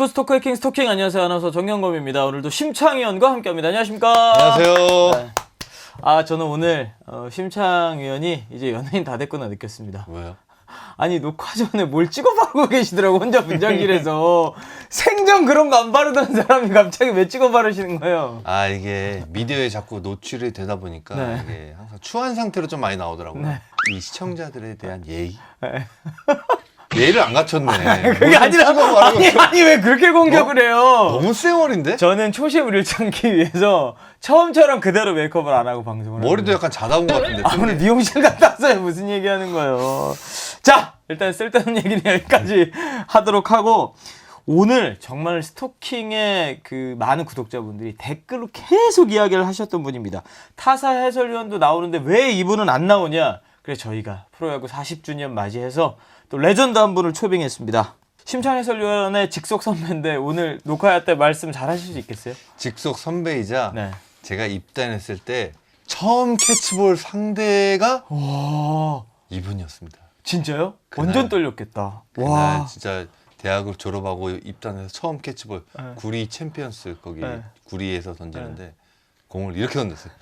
스포츠 토크의 킹 스토킹. 안녕하세요. 아나운서 정경검입니다. 오늘도 심창희 의원과 함께합니다. 안녕하십니까? 안녕하세요. 네. 저는 오늘 심창희 의원이 이제 연예인 다 됐구나 느꼈습니다. 왜요? 아니 녹화 전에 뭘 찍어 바르고 계시더라고. 혼자 분장실에서 생전 그런 거 안 바르던 사람이 갑자기 왜 찍어 바르시는 거예요? 이게 미디어에 자꾸 노출이 되다 보니까 네. 이게 항상 추한 상태로 좀 많이 나오더라고요. 네. 이 시청자들에 대한 예의? 네. 예의를 안 갖췄네. 그게 아니라 아니 왜 그렇게 공격을 해요? 너무 쌩얼인데? 저는 초심을 잃지 않기 위해서 처음처럼 그대로 메이크업을 안 하고 방송을 머리도 합니다. 약간 자다온 것 같은데. 오늘 미용실 갔다 왔어요. 무슨 얘기하는 거예요? 자, 일단 쓸데없는 얘기는 여기까지 하도록 하고, 오늘 정말 스토킹의 그 많은 구독자분들이 댓글로 계속 이야기를 하셨던 분입니다. 타사 해설위원도 나오는데 왜 이분은 안 나오냐? 그래서 저희가 프로야구 40주년 맞이해서 또 레전드 한 분을 초빙했습니다. 심창 해설위원의 직속 선배인데 오늘 녹화 때 말씀 잘 하실 수 있겠어요? 직속 선배이자 네. 제가 입단했을 때 처음 캐치볼 상대가 와, 이분이었습니다. 진짜요? 그날- 완전 떨렸겠다. 그날 진짜 대학을 졸업하고 입단해서 처음 캐치볼 네. 구리 챔피언스 거기 네. 구리에서 던지는데 공을 이렇게 던졌어요.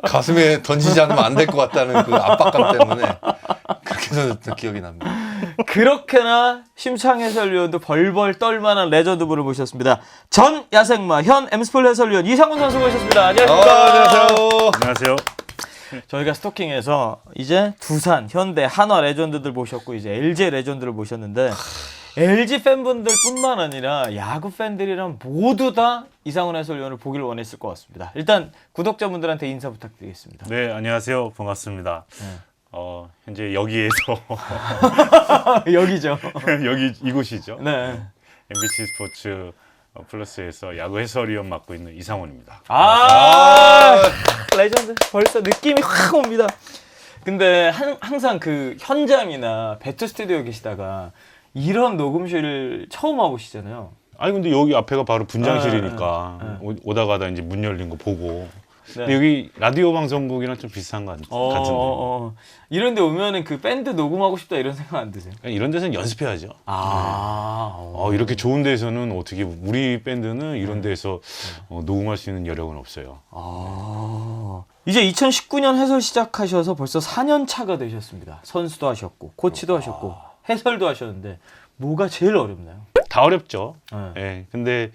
가슴에 던지지 않으면 안 될 것 같다는 그 압박감 때문에 그렇게 던졌던 기억이 납니다. 그렇게나 심창 해설위원도 벌벌 떨만한 레전드분을 모셨습니다. 전 야생마 현 엠스폴 해설위원 이상훈 선수 모셨습니다. 안녕하십니까? 안녕하세요. 안녕하세요. 저희가 스토킹에서 이제 두산, 현대, 한화 레전드들 모셨고 이제 LG 레전드를 모셨는데 LG 팬분들뿐만 아니라 야구 팬들이랑 모두 다 이상훈 해설위원을 보기를 원했을 것 같습니다. 일단 구독자분들한테 인사 부탁드리겠습니다. 네, 안녕하세요. 반갑습니다. 네. 현재 여기에서 여기죠. 여기 이곳이죠. 네. MBC 스포츠 플러스에서 야구 해설위원 맡고 있는 이상훈입니다. 레전드. 벌써 느낌이 확 옵니다. 근데 항상 그 현장이나 배트 스튜디오에 계시다가 이런 녹음실을 처음 와보시잖아요. 아니 근데 여기 앞에가 바로 분장실이니까 네. 오다 가다 이제 문 열린 거 보고. 네. 근데 여기 라디오 방송국이랑 좀 비슷한 것 같은데. 이런 데 오면은 그 밴드 녹음하고 싶다 이런 생각 안 드세요? 그러니까 이런 데서는 연습해야죠. 이렇게 좋은 데서는 어떻게 우리 밴드는 이런 데서 녹음할 수 있는 여력은 없어요. 이제 2019년 해설 시작하셔서 벌써 4년 차가 되셨습니다. 선수도 하셨고 코치도 하셨고 해설도 하셨는데 뭐가 제일 어렵나요? 다 어렵죠. 네. 예. 근데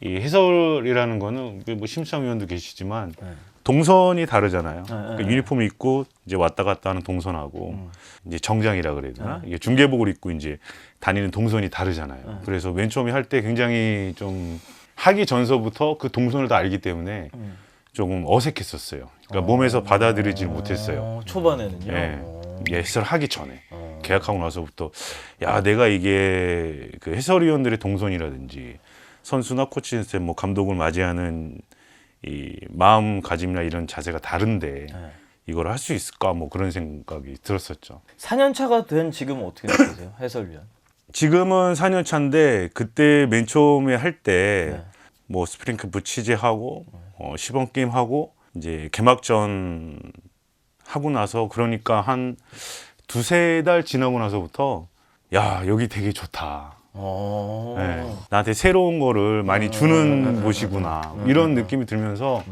이 해설이라는 거는 뭐 심창 위원도 계시지만 네. 동선이 다르잖아요. 네, 그러니까 네. 유니폼 입고 이제 왔다 갔다 하는 동선하고 이제 정장이라 그래야 되나? 이게 중계복을 입고 이제 다니는 동선이 다르잖아요. 그래서 맨 처음에 할 때 굉장히 좀 하기 전서부터 그 동선을 다 알기 때문에 조금 어색했었어요. 그러니까 몸에서 받아들이질 못했어요. 초반에는요. 예. 해설 하기 전에 계약하고 나서부터 야 내가 이게 그 해설위원들의 동선이라든지 선수나 코치 스텝 뭐 감독을 맞이하는 이 마음가짐이나 이런 자세가 다른데 이걸 할 수 있을까 뭐 그런 생각이 들었었죠. 4년 차가 된 지금은 어떻게 느끼세요? 해설위원. 지금은 4년 차인데 그때 맨 처음에 할 때 뭐 스프링클프 취재하고 시범 게임 하고 이제 개막전 하고 나서 그러니까 한 두세 달 지나고 나서부터 야 여기 되게 좋다. 네, 나한테 새로운 거를 많이 주는 곳이구나 이런 느낌이 들면서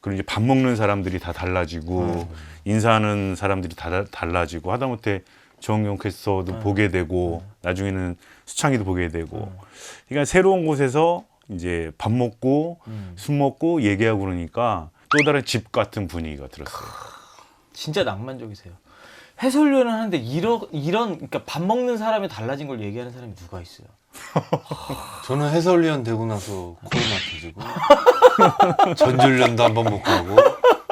그리고 이제 밥 먹는 사람들이 다 달라지고 인사하는 사람들이 다 달라지고 하다못해 정용 캐스터도 보게 되고 나중에는 수창이도 보게 되고 그러니까 새로운 곳에서 이제 밥 먹고 술 먹고 얘기하고 그러니까 또 다른 집 같은 분위기가 들었어요. 진짜 낭만적이세요. 해설위원을 하는데 이런 그러니까 밥 먹는 사람이 달라진 걸 얘기하는 사람이 누가 있어요? 저는 해설위원 되고 나서 코로나 터지고 전주련도 한 번 못 가고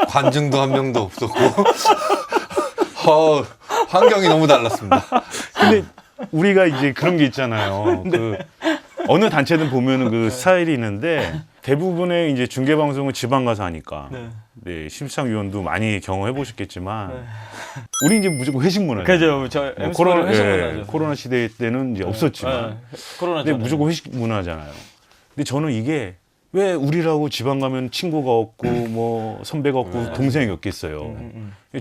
관중도 한 명도 없었고 환경이 너무 달랐습니다. 근데 우리가 이제 그런 게 있잖아요. 그 어느 단체든 보면은 그 스타일이 있는데 대부분의 이제 중계 방송은 지방 가서 하니까. 네, 심창 위원도 많이 경험해 보셨겠지만 우리 이제 무조건 회식 문화예요. 그죠. 저 뭐 코로나 회식 문화죠. 코로나 시대 때는 이제 없었지만 코로나 근데 전에. 무조건 회식 문화잖아요. 근데 저는 이게 왜 우리라고 지방 가면 친구가 없고 뭐 선배가 없고 동생이 없겠어요.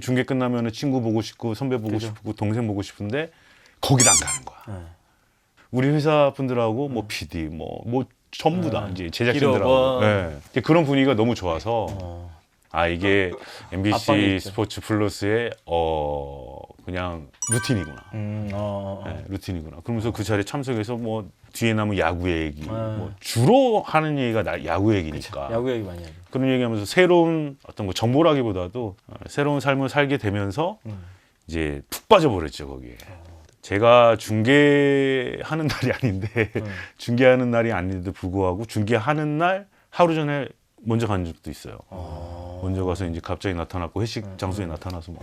중계 끝나면 친구 보고 싶고 선배 보고 싶고 동생 보고 싶은데 거기도 안 가는 거야. 우리 회사 분들하고 뭐 PD 뭐 전부 다 이제 제작진들하고 기록, 예. 이제 그런 분위기가 너무 좋아서 아 이게 압박이 MBC 있죠. 스포츠 플러스의 그냥 루틴이구나. 네, 루틴이구나. 그러면서 그 자리에 참석해서 뭐 뒤에 남은 야구 얘기, 뭐 주로 하는 얘기가 야구 얘기니까. 야구 얘기 많이 하죠. 그런 얘기하면서 새로운 어떤 뭐 정보라기보다도 새로운 삶을 살게 되면서 이제 푹 빠져버렸죠 거기에. 제가 중계하는 날이 아닌데 중계하는 날이 아닌데도 불구하고 중계하는 날 하루 전에 먼저 간 적도 있어요. 먼저 가서 이제 갑자기 나타났고 회식 장소에 나타나서 막.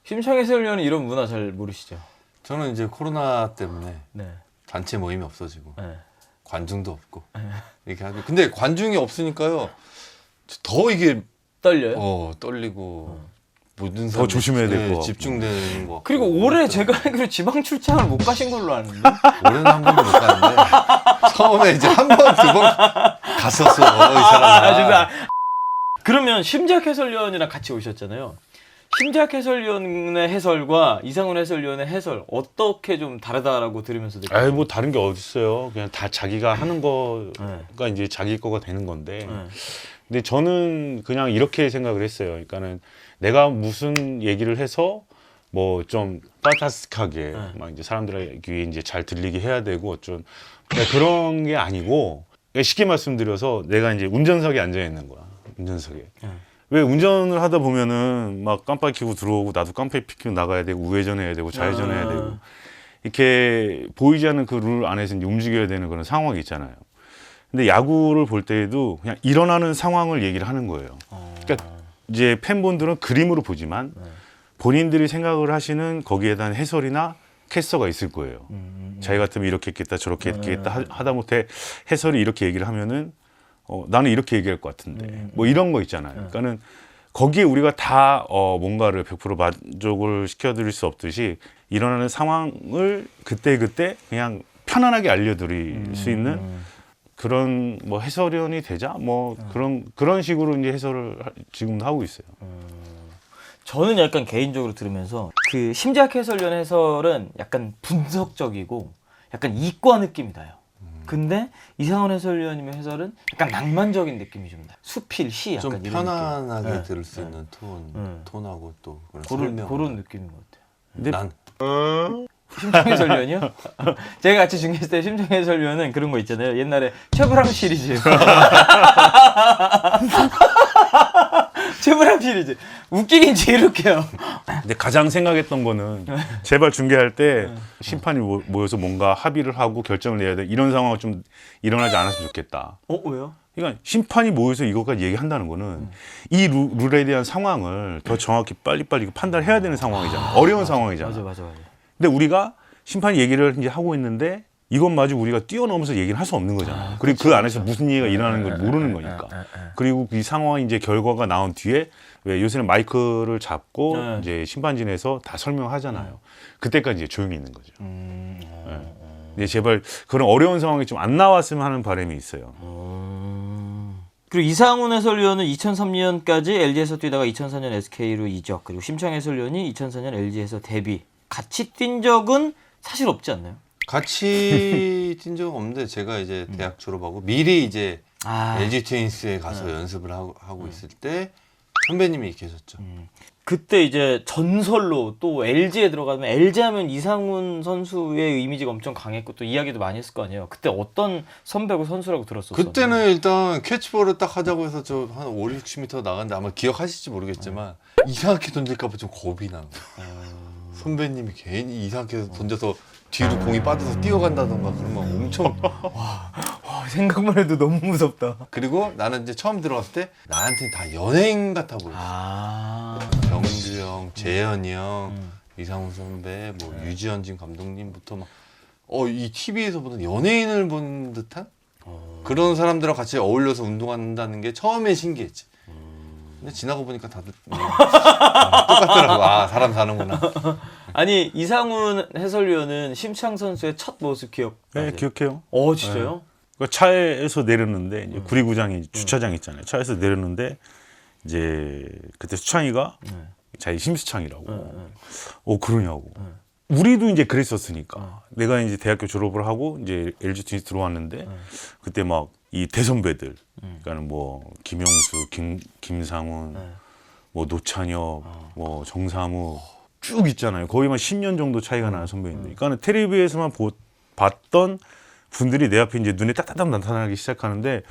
심창 해설위원은 이런 문화 잘 모르시죠? 저는 이제 코로나 때문에 네. 단체 모임이 없어지고 네. 관중도 없고 이렇게 하고 근데 관중이 없으니까요 더 이게 떨려요? 떨리고 모든 더 조심해야 될 것 같고. 집중되는 거 그리고 올해 제가 알기로 지방 출장을 못 가신 걸로 아는데. 올해는 한 번도 못 가는데 처음에 이제 한 번 두 번 갔었어 이 사람아. 그러면 심재학 해설위원이랑 같이 오셨잖아요. 심재학 해설위원의 해설과 이상훈 해설위원의 해설 어떻게 좀 다르다라고 들으면서 느껴요? 아이 뭐 다른 게 어딨어요. 그냥 다 자기가 하는 거가 이제 자기 거가 되는 건데. 근데 저는 그냥 이렇게 생각을 했어요. 그러니까는 내가 무슨 얘기를 해서 뭐 좀 판타스틱하게 막 이제 사람들에게 이제 잘 들리게 해야 되고 좀 그런 게 아니고 쉽게 말씀드려서 내가 이제 운전석에 앉아 있는 거야. 운전석에. 왜 운전을 하다 보면은 막 깜빡이 켜고 들어오고 나도 깜빡이 켜고 나가야 되고 우회전해야 되고 좌회전해야 되고 이렇게 보이지 않는 그 룰 안에서 이제 움직여야 되는 그런 상황이 있잖아요. 근데 야구를 볼 때에도 그냥 일어나는 상황을 얘기를 하는 거예요. 그러니까 이제 팬분들은 그림으로 보지만 본인들이 생각을 하시는 거기에 대한 해설이나 캐스터가 있을 거예요. 자기 같으면 이렇게 했겠다 저렇게 했겠다 하다못해 해설이 이렇게 얘기를 하면은 나는 이렇게 얘기할 것 같은데 뭐 이런 거 있잖아요. 그러니까는 거기에 우리가 다 뭔가를 100% 만족을 시켜드릴 수 없듯이 일어나는 상황을 그때그때 그냥 편안하게 알려드릴 수 있는 그런 뭐 해설위원이 되자 뭐 그런 식으로 이제 해설을 지금도 하고 있어요. 저는 약간 개인적으로 들으면서 그 심재학 해설위원 해설은 약간 분석적이고 약간 이과 느낌이 나요. 근데 이상훈 해설위원님의 해설은 약간 낭만적인 느낌이 좀 나요. 수필, 시 약간 좀 이런 편안하게 느낌. 들을 수 있는 톤하고 또 그런 설명. 그런 느낌인 것 같아요. 근데 난 심창 해설위원이요? 제가 같이 중계했을 때 심창 해설위원은 그런 거 있잖아요. 옛날에 최불암 시리즈. 최불암 시리즈. 웃기긴 제일 웃겨요. 근데 가장 생각했던 거는 제발 중계할 때 심판이 모여서 뭔가 합의를 하고 결정을 내야 돼 이런 상황은 좀 일어나지 않았으면 좋겠다. 왜요? 그러니까 심판이 모여서 이것까지 얘기한다는 거는 이 룰에 대한 상황을 더 정확히 빨리빨리 판단해야 되는 상황이잖아. 어려운 상황이잖아. 맞아. 근데 우리가 심판이 얘기를 이제 하고 있는데 이것마저 우리가 뛰어넘어서 얘기를 할 수 없는 거잖아. 그리고 그 안에서 무슨 얘기가 일어나는 걸 모르는 거니까. 그리고 이 상황 이제 결과가 나온 뒤에 왜 요새는 마이크를 잡고 이제 심판진에서 다 설명하잖아요. 그때까지 이제 조용히 있는 거죠. 근데 제발 그런 어려운 상황이 좀 안 나왔으면 하는 바람이 있어요. 그리고 이상훈 해설위원은 2003년까지 LG에서 뛰다가 2004년 SK로 이적. 그리고 심창 해설위원이 2004년 LG에서 데뷔. 같이 뛴 적은 사실 없지 않나요? 같이 뛴 적은 없는데 제가 이제 대학 졸업하고 미리 이제 LG 트윈스에 가서 연습을 하고 있을 때 선배님이 계셨죠. 그때 이제 전설로 또 LG에 들어가면 LG 하면 이상훈 선수의 이미지가 엄청 강했고 또 이야기도 많이 했을 거 아니에요. 그때 어떤 선배고 선수라고 들었었어요? 그때는 일단 캐치볼을 딱 하자고 해서 저 한 5, 60m 나갔는데 아마 기억하실지 모르겠지만 이상하게 던질까 봐 좀 겁이 난 거예요. 선배님이 괜히 이상하게 던져서 뒤로 공이 빠져서 뛰어간다던가 그러면 엄청 생각만 해도 너무 무섭다. 그리고 나는 이제 처음 들어갔을 때 나한테는 다 연예인 같아 보였어. 정규 형, 재현이 형, 이상훈 선배, 뭐 유지현진 감독님부터 막 이 TV에서 보는 연예인을 본 듯한 그런 사람들하고 같이 어울려서 운동한다는 게 처음에 신기했지. 근데 지나고 보니까 다들 똑같더라고. 사람 사는구나. 아니 이상훈 해설위원은 심창 선수의 첫 모습 기억? 네, 기억해요. 진짜요? 그러니까 차에서 내렸는데 이제 구리구장이 주차장 있잖아요. 차에서 내렸는데 이제 그때 수창이가 자기 심수창이라고. 그러냐고. 우리도 이제 그랬었으니까. 내가 이제 대학교 졸업을 하고 이제 LG 트윈스 들어왔는데 그때 막 이 대선배들, 그러니까는 뭐 김용수, 김상훈, 뭐 노찬혁, 뭐 정사무 쭉 있잖아요. 거의 막 10년 정도 차이가 나는 선배님들. 그러니까 텔레비에서만 봤던 분들이 내 앞에 이제 눈에 따따닥 나타나기 시작하는데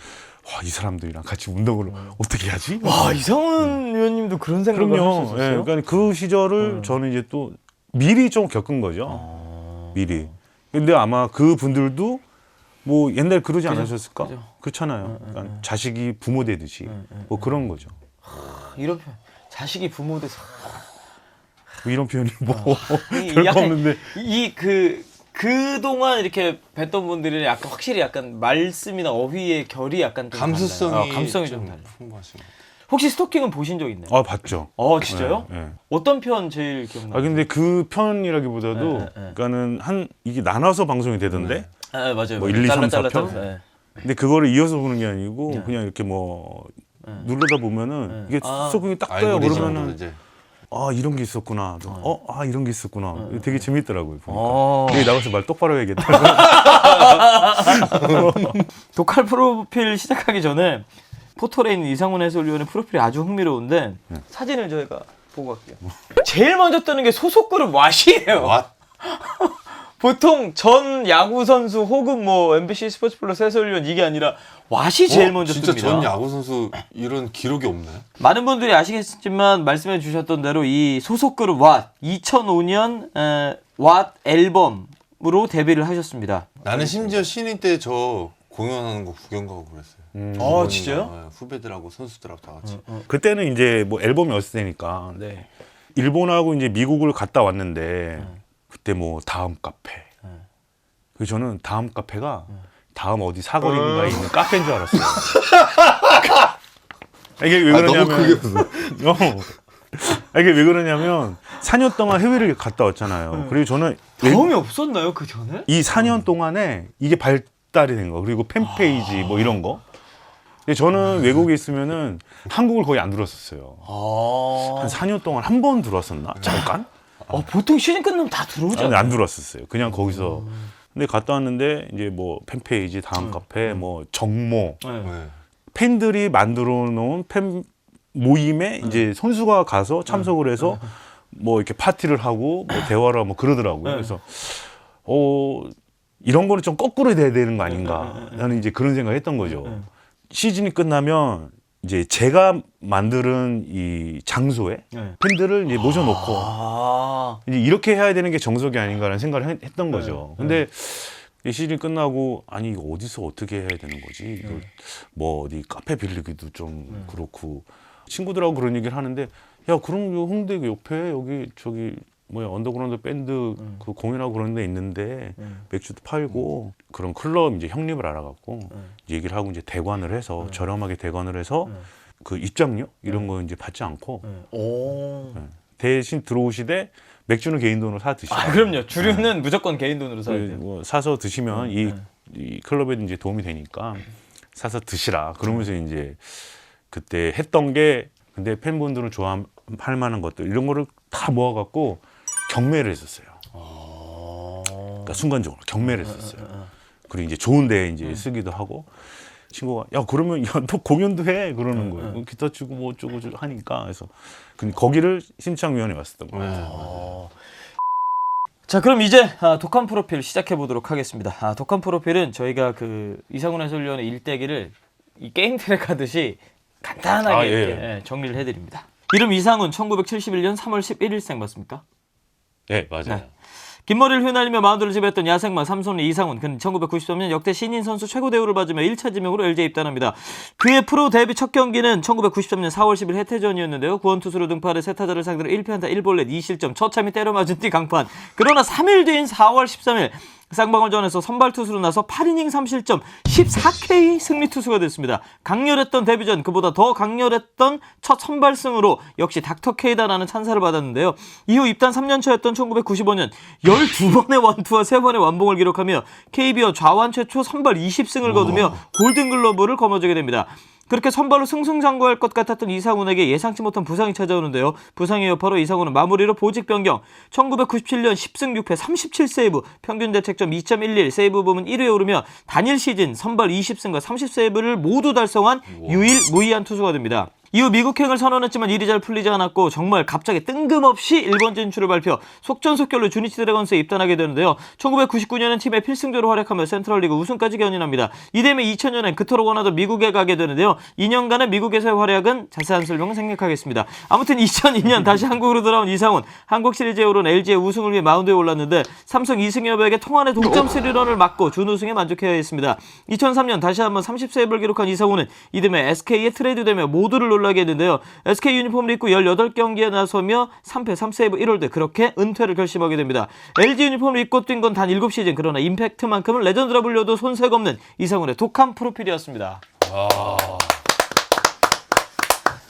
와, 이 사람들이랑 같이 운동을 어떻게 하지? 와, 이상훈 의원님도 그런 생각을 그럼요. 하셨었어요? 예, 그러니까 그 시절을 저는 이제 또 미리 좀 겪은 거죠. 미리. 근데 아마 그 분들도 뭐 옛날 그러지 않으셨을까? 그죠. 그렇잖아요. 그러니까 자식이 부모 되듯이 뭐 그런 거죠. 이런 표현. 자식이 부모 돼서 뭐 이런 표현이 뭐 이 별거 약간 없는데. 그동안 이렇게 뵀던 분들이 약간 확실히 약간 말씀이나 어휘의 결이 약간 좀 감수성이 달라요. 감성이 좀 달라요. 풍부하신 것 같아요. 혹시 스토킹은 보신 적 있나요? 아, 봤죠. 진짜요? 예, 예. 어떤 편 제일 기억나요? 아, 근데 그 편이라기보다도 그러니까는 이게 나눠서 방송이 되던데. 맞아요. 뭐 1, 2, 3, 4 잘라, 편? 잘라서, 예. 근데 그거를 이어서 보는 게 아니고 그냥 이렇게 뭐 누르다 보면은 이게 스토킹이 딱 떠요. 알고리즘으로 그러면은 이제 아, 이런 게 있었구나. 아, 이런 게 있었구나. 되게 재밌더라고요. 보니까. 여기 나가서 말 똑바로 해야겠다. 독할 프로필 시작하기 전에 포털에 있는 이상훈 해설위원의 프로필이 아주 흥미로운데 사진을 저희가 보고 갈게요. 제일 먼저 뜨는 게 소속 그룹 왓이에요. 와 보통 전 야구 선수 혹은 뭐 MBC 스포츠 플러스 해설위원 이게 아니라 왓이 제일 먼저 진짜 뜹니다. 전 야구 선수 이런 기록이 없나요? 많은 분들이 아시겠지만 말씀해 주셨던 대로 이 소속 그룹 왓 2005년 왓 앨범으로 데뷔를 하셨습니다. 나는 심지어 신인 때 저 공연하는 거 구경 가고 그랬어요. 아, 진짜요? 네, 후배들하고 선수들하고 다 같이. 그때는 이제 뭐 앨범이 없을 때니까. 네. 일본하고 이제 미국을 갔다 왔는데 그때 뭐 다음 카페. 그래서 저는 다음 카페가 다음 어디 사거리인가에 있는 카페인 줄 알았어요. 이게 왜 그러냐면 이게 왜 그러냐면 4년 동안 해외를 갔다 왔잖아요. 그리고 저는 경험이 없었나요 그 전에? 이 4년 동안에 이게 발달이 된 거. 그리고 팬페이지 뭐 이런 거. 근데 저는 외국에 있으면은 한국을 거의 안 들었었어요. 한 4년 동안 한 번 들어왔었나? 잠깐? 보통 시즌 끝나면 다 들어오잖아요. 아니, 안 들어왔었어요. 그냥 거기서. 근데 갔다 왔는데 이제 뭐 팬페이지, 다음 카페, 뭐 정모, 네. 네. 팬들이 만들어 놓은 팬 모임에 이제 선수가 가서 참석을 해서 뭐 이렇게 파티를 하고 뭐 대화를 하고 뭐 그러더라고요. 그래서 이런 거는 좀 거꾸로 돼야 되는 거 아닌가. 나는 이제 그런 생각을 했던 거죠. 시즌이 끝나면 이제 제가 만드는 이 장소에 팬들을 이제 모셔놓고 이제 이렇게 해야 되는 게 정석이 아닌가라는 생각을 했던 거죠. 근데 이 시즌 끝나고 아니 이거 어디서 어떻게 해야 되는 거지? 이걸 뭐 어디 카페 빌리기도 좀 그렇고 친구들하고 그런 얘기를 하는데 야 그럼 요 홍대 옆에 여기 저기 뭐야 언더그라운드 밴드 그 공연하고 그런 데 있는데 맥주도 팔고 그런 클럽 이제 형님을 알아갖고 얘기를 하고 이제 대관을 해서 저렴하게 대관을 해서 그 입장료 이런 거 이제 받지 않고 대신 들어오시되 맥주는 개인 돈으로 사 드시고 그럼요. 주류는 무조건 개인 돈으로 사야 돼요. 뭐 사서 드시면 이 클럽에 이제 도움이 되니까 사서 드시라 그러면서 이제 그때 했던 게 근데 팬분들은 좋아할 만한 것들 이런 거를 다 모아갖고 경매를 했었어요. 그러니까 순간적으로 경매를 했었어요. 그리고 이제 좋은데 이제 쓰기도 하고 친구가 야 그러면 야 너 공연도 해 그러는 거예요. 기타 치고 뭐 어쩌고 저쩌고 하니까 그래서 거기를 심창위원회 왔었던 거예요. 자 그럼 이제 독한 프로필 시작해 보도록 하겠습니다. 독한 프로필은 저희가 그 이상훈 해설위원의 일대기를 이 게임 트랙 하듯이 간단하게 이렇게 정리를 해드립니다. 이름 이상훈 1971년 3월 11일생 맞습니까? 네 맞아요. 네. 긴 머리를 휘날리며 마운드를 지배했던 야생마 삼손리 이상훈. 그는 1993년 역대 신인 선수 최고 대우를 받으며 1차 지명으로 LG에 입단합니다. 그의 프로 데뷔 첫 경기는 1993년 4월 10일 해태전이었는데요. 구원투수로 등판해 세 타자를 상대로 1피안타 1볼넷 2실점 처참히 때려맞은 뒤 강판. 그러나 3일 뒤인 4월 13일 쌍방울전에서 선발 투수로 나서 8이닝 3실점 14K 승리 투수가 됐습니다. 강렬했던 데뷔전 그보다 더 강렬했던 첫 선발승으로 역시 닥터K다라는 찬사를 받았는데요. 이후 입단 3년 차였던 1995년 12번의 완투와 3번의 완봉을 기록하며 KBO 좌완 최초 선발 20승을 거두며 골든글러브를 거머쥐게 됩니다. 그렇게 선발로 승승장구할 것 같았던 이상훈에게 예상치 못한 부상이 찾아오는데요. 부상의 여파로 이상훈은 마무리로 보직 변경. 1997년 10승 6패 37세이브, 평균 자책점 2.11, 세이브 부문 1위에 오르며 단일 시즌 선발 20승과 30세이브를 모두 달성한 유일 무이한 투수가 됩니다. 이후 미국행을 선언했지만 일이 잘 풀리지 않았고 정말 갑자기 뜬금없이 일본 진출을 발표, 속전속결로 주니치 드래곤스에 입단하게 되는데요. 1999년엔 팀의 필승조로 활약하며 센트럴리그 우승까지 견인합니다. 이듬해 2000년엔 그토록 원하던 미국에 가게 되는데요. 2년간의 미국에서의 활약은 자세한 설명은 생략하겠습니다. 아무튼 2002년 다시 한국으로 돌아온 이상훈, 한국 시리즈에 오른 LG의 우승을 위해 마운드에 올랐는데 삼성 이승엽에게 통안의 동점 3런을 맞고 준우승에 만족해야 했습니다. 2003년 다시 한번 30세이브를 기록한 이상훈은 이듬해 SK에 트레이드되며 모두를 놀라게 했는데요. SK 유니폼을 입고 18경기에 나서며 3패 3세이브 1홀드, 그렇게 은퇴를 결심하게 됩니다. LG 유니폼을 입고 뛴 건 단 7시즌, 그러나 임팩트만큼은 레전드라 불려도 손색 없는 이상훈의 독한 프로필이었습니다.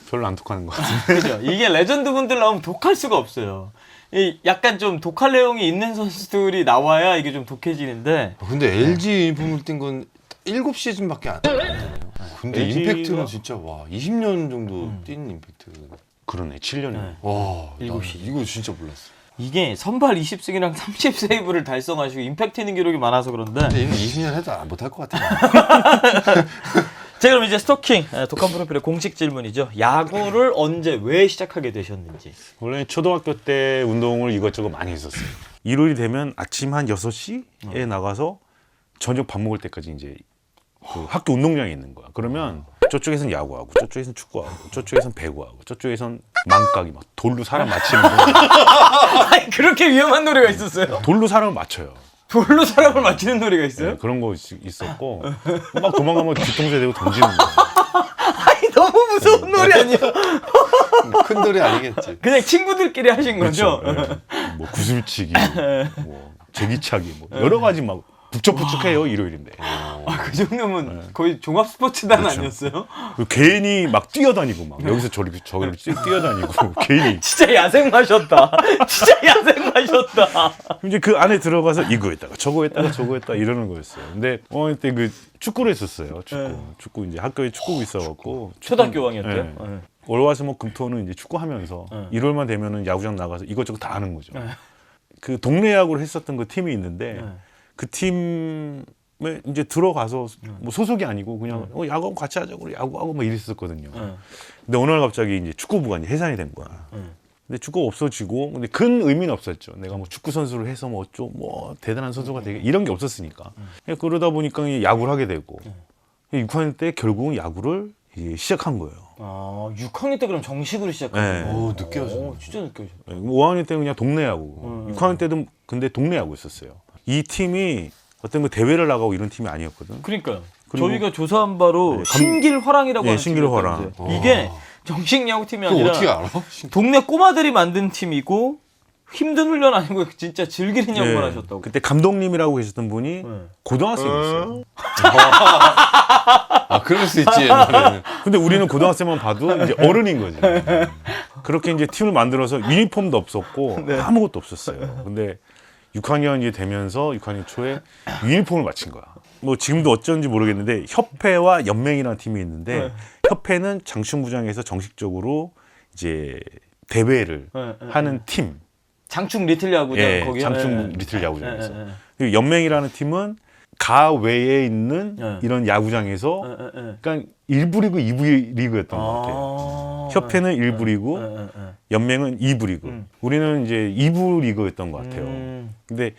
별로 안 독하는 것 같아요. 그죠? 이게 레전드 분들 나오면 독할 수가 없어요. 이 약간 좀 독할 내용이 있는 선수들이 나와야 이게 좀 독해지는데. 근데 LG 유니폼을 띈 건 7시즌밖에 안 됐잖아요. 근데 LG 가 임팩트는 진짜 와 20년 정도 뛴 임팩트. 그러네, 7년이네. 와, 나 7시즌. 이거 진짜 몰랐어. 이게 선발 20승이랑 30세이브를 달성하시고 임팩트 있는 기록이 많아서 그런데. 근데 얘는 20년 해도 못할 것 같아. 자, 그럼 이제 스토킹 독한 프로필의 공식 질문이죠. 야구를 언제 왜 시작하게 되셨는지. 원래 초등학교 때 운동을 이것저것 많이 했었어요. 일요일이 되면 아침 한 6시에 나가서 저녁 밥 먹을 때까지 이제 그 학교 운동장에 있는 거야. 그러면 저쪽에선 야구하고, 저쪽에선 축구하고, 저쪽에선 배구하고, 저쪽에선 망까기 막 돌로 사람 맞히는 거. 아니, 그렇게 위험한 노래가 있었어요? 돌로 사람을 맞춰요. 돌로 사람을 맞히는 노래가 있어요? 네, 그런 거 있었고 막 도망가면 뒤통수에 대고 던지는 거. 아니, 너무 무서운 노래 아니야? 큰 돌이 아니겠지. 그냥 친구들끼리 하신 거죠? 그렇죠. 네. 뭐 구슬치기, 뭐 제기차기, 뭐 여러 가지 막 북적북적해요. 일요일인데. 아, 그 정도면 거의 종합 스포츠단 그렇죠. 아니었어요? 그리고 괜히 막 뛰어다니고 막 여기서 저기로 뛰어다니고 괜히 진짜 야생 마셨다. 진짜 야생 마셨다. 이제 그 안에 들어가서 이거 했다가 저거 했다 이러는 거였어요. 근데 그때 그 축구를 했었어요. 축구 이제 학교에 축구부 있어갖고 초등학교 5학년 때요? 네. 네. 월화수목 금토는 이제 축구하면서 일요일만 되면은 야구장 나가서 이것저것 다 하는 거죠. 그 동네 야구를 했었던 그 팀이 있는데 그 팀에 이제 들어가서 뭐 소속이 아니고 그냥 야구하고 같이 하자고 야구하고 막 이랬었거든요. 근데 어느 날 갑자기 이제 축구부가 이제 해산이 된 거야. 근데 축구가 없어지고, 근데 큰 의미는 없었죠. 내가 뭐 축구 선수를 해서 뭐 대단한 선수가 되게 이런 게 없었으니까. 그러다 보니까 야구를 하게 되고 6학년 때 결국은 야구를 이제 시작한 거예요. 아, 6학년 때 그럼 정식으로 시작한 네. 거예요? 오, 늦게 하셨네. 진짜 늦게 하셨네. 5학년 때는 그냥 동네 야구, 6학년 때도 근데 동네 야구 있었어요. 이 팀이 어떤 그 대회를 나가고 이런 팀이 아니었거든. 그러니까요. 그리고- 저희가 조사한 바로 네, 신길화랑이라고 네, 하는 신길화랑. 팀이었는데 이게 정식 야구팀이 그거 아니라 어떻게 알아? 동네 꼬마들이 만든 팀이고 힘든 훈련 아니고 진짜 즐기는 야구만 네. 하셨다고. 그때 감독님이라고 계셨던 분이 네. 고등학생이었어요. 아, 그럴 수 있지, 옛날에는. 근데 우리는 고등학생만 봐도 이제 어른인 거지. 그렇게 이제 팀을 만들어서 유니폼도 없었고 아무것도 없었어요. 근데 6학년이 되면서 6학년 초에 유니폼을 맞춘 거야. 뭐 지금도 어쩐지 모르겠는데 협회와 연맹이라는 팀이 있는데 협회는 장충부장에서 정식적으로 이제 대회를 하는 팀. 장충 리틀 야구장 예, 거기 장충 리틀 야구장에서. 예, 예, 예. 그리고 연맹이라는 팀은 가 외에 있는 이런 야구장에서 그러니까 1부 리그, 2부 리그였던 것 같아요. 협회는 1부 리그, 연맹은 2부 리그. 우리는 이제 2부 리그였던 것 같아요. 근데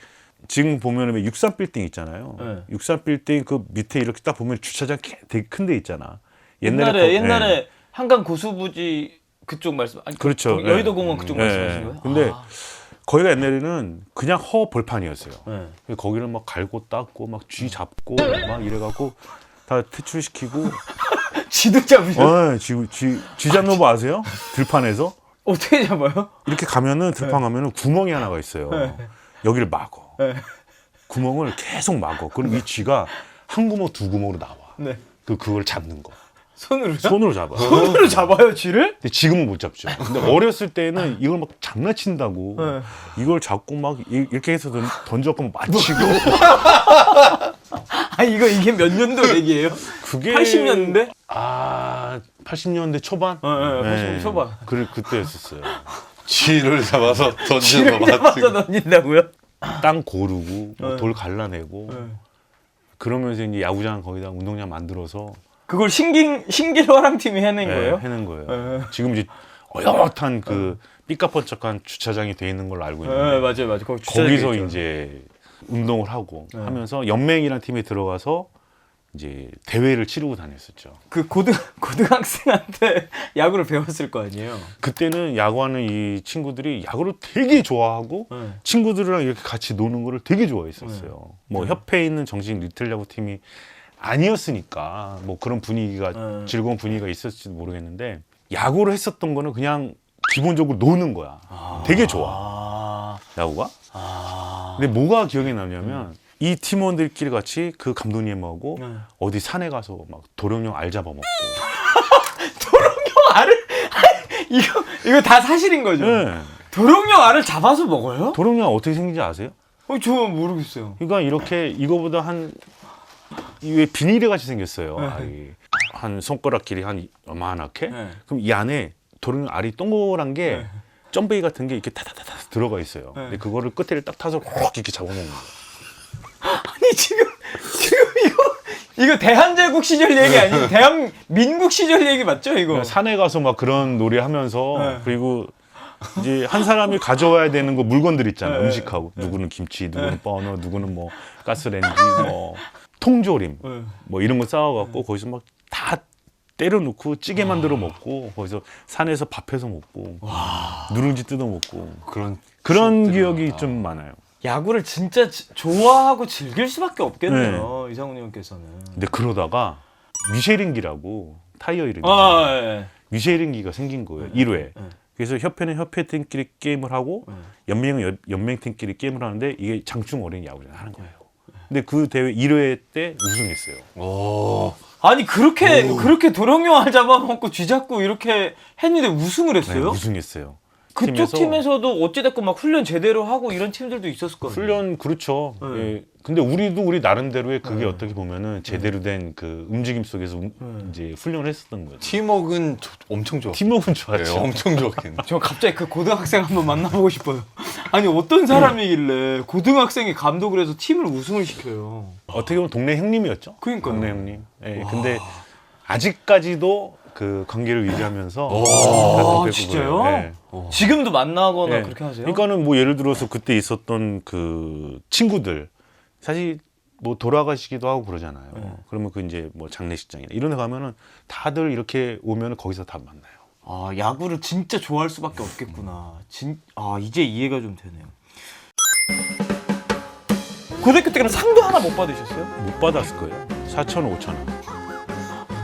지금 보면 63 빌딩 있잖아요. 63 빌딩 그 밑에 이렇게 딱 보면 주차장 되게 큰 데 있잖아. 옛날에 한강 고수부지 그쪽 말씀 아니 그렇죠. 여의도 공원 그쪽 말씀하신 거예요? 근데 거기가 옛날에는 그냥 허 벌판이었어요. 네. 거기를 막 갈고 닦고 막 쥐 잡고 막 이래갖고 다 퇴출시키고. 쥐도 잡으셨어요? 쥐 잡는 거 아세요? 들판에서 어떻게 잡아요? 이렇게 가면은 들판 가면은 구멍이 하나가 있어요. 여기를 막어. 구멍을 계속 막어. 그럼 이 쥐가 한 구멍 두 구멍으로 나와. 네. 그걸 잡는 거. 손으로요? 손으로 잡아. 손으로 잡아요 쥐를? 근데 지금은 못 잡죠. 근데 어렸을 때는 이걸 막 장난친다고 이걸 잡고 막 이렇게 해서 던져갖고 맞히고 아 이게 몇 년도 얘기예요? 그게 80년대? 80년대 초반? 네, 80년대 초반. 그때였었어요. 쥐를 잡아서 던지는 지를 거 잡아서 맞지? 던진다고요? 땅 고르고 뭐 네. 돌 갈라내고 네. 그러면서 이제 야구장 거기다 운동장 만들어서 그걸 신길화랑팀이 해낸 거예요? 해낸 거예요. 네. 지금 이제 어엿한 그 삐까뻔쩍한 주차장이 돼 있는 걸로 알고 네, 있는데 맞아요. 거기 주차장이 거기서 있죠. 이제 운동을 하고 네. 하면서 연맹이라는 팀에 들어가서 이제 대회를 치르고 다녔었죠. 그 고등학생한테 야구를 배웠을 거 아니에요? 그때는 야구하는 이 친구들이 야구를 되게 좋아하고 네. 친구들이랑 이렇게 같이 노는 거를 되게 좋아했었어요. 뭐 협회에 있는 정식 리틀 야구 팀이 아니었으니까 뭐 그런 분위기가 즐거운 분위기가 있었을지도 모르겠는데 야구를 했었던 거는 그냥 기본적으로 노는 거야. 되게 좋아. 야구가. 근데 뭐가 기억에 남냐면 이 팀원들끼리 같이 그 감독님하고 네. 어디 산에 가서 막 도룡뇽 알 잡아먹고. 도롱뇽 알을 이거 다 사실인 거죠? 네. 도롱뇽 알을 잡아서 먹어요? 도룡뇽 어떻게 생긴지 아세요? 저 모르겠어요. 그러니까 이렇게 이거보다 왜 비닐이 같이 생겼어요. 네. 알이. 한 손가락 길이 한 요만하게. 네. 그럼 이 안에 도룡뇽 알이 동그란 게 네. 점베이 같은 게 이렇게 타타타타 들어가 있어요. 네. 근데 그거를 끝에를 딱 타서 콕 이렇게 잡아먹는 거예요. 아니 지금 이거 대한제국 시절 얘기 아니에요? 대한민국 시절 얘기 맞죠 이거? 그러니까 산에 가서 막 그런 놀이 하면서 네. 그리고 이제 한 사람이 가져와야 되는 거 물건들 있잖아요. 네. 음식하고 누구는 김치, 누구는 버너, 누구는 뭐 가스레인지, 뭐 통조림, 네. 뭐 이런 거 쌓아갖고 거기서 막 다 때려놓고 찌개 만들어 먹고 거기서 산에서 밥해서 먹고 누룽지 뜯어 먹고 그런 그런 추억들이 기억이 많아. 좀 많아요. 야구를 진짜 좋아하고 즐길 수밖에 없겠네요 이상훈 형께서는. 근데 그러다가 미쉐린기라고 타이어 이름이 예. 미쉐린기가 생긴 거예요. 1회. 그래서 협회는 협회팀끼리 게임을 하고 연맹은 연맹팀끼리 게임을 하는데 이게 장충 어린이 야구를 하는 거예요. 근데 그 대회 1회 때 우승했어요. 오. 아니 그렇게 도롱뇽 알 잡아먹고 쥐 잡고 이렇게 했는데 우승을 네, 했어요? 우승했어요. 그쪽 팀에서도 어찌됐건 막 훈련 제대로 하고 이런 팀들도 있었을 거예요. 훈련 그렇죠. 네. 예. 근데 우리도 우리 나름대로의 그게 어떻게 보면은 제대로 된 그 움직임 속에서 이제 훈련을 했었던 거죠. 팀워크는 엄청 좋아. 팀워크는 네, 좋았죠. 엄청 좋았겠네. 저 갑자기 그 고등학생 한번 만나보고 싶어요. 아니 어떤 사람이길래 고등학생이 감독을 해서 팀을 우승을 시켜요. 어떻게 보면 동네 형님이었죠. 그러니까요. 동네 형님. 예. 근데 아직까지도 그 관계를 유지하면서 아, 가끔 뵙고 진짜요? 그래요. 예. 지금도 만나거나 예. 그렇게 하세요? 그러니까는 뭐 예를 들어서 그때 있었던 그 친구들 사실 뭐 돌아가시기도 하고 그러잖아요. 그러면 그 이제 뭐 장례식장이나 이런 데 가면은 다들 이렇게 오면은 거기서 다 만나요. 아 야구를 진짜 좋아할 수밖에 없겠구나. 이제 이해가 좀 되네요. 고등학교 때 그럼 상도 하나 못 받으셨어요? 못 받았을 거예요. 4천, 5천 원.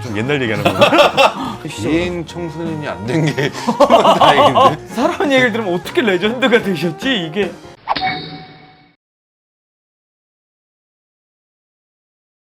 좀 옛날 얘기하는 건가? 비행 청소년이 안 된 게 다행인데. 사람 얘기를 들으면 어떻게 레전드가 되셨지 이게?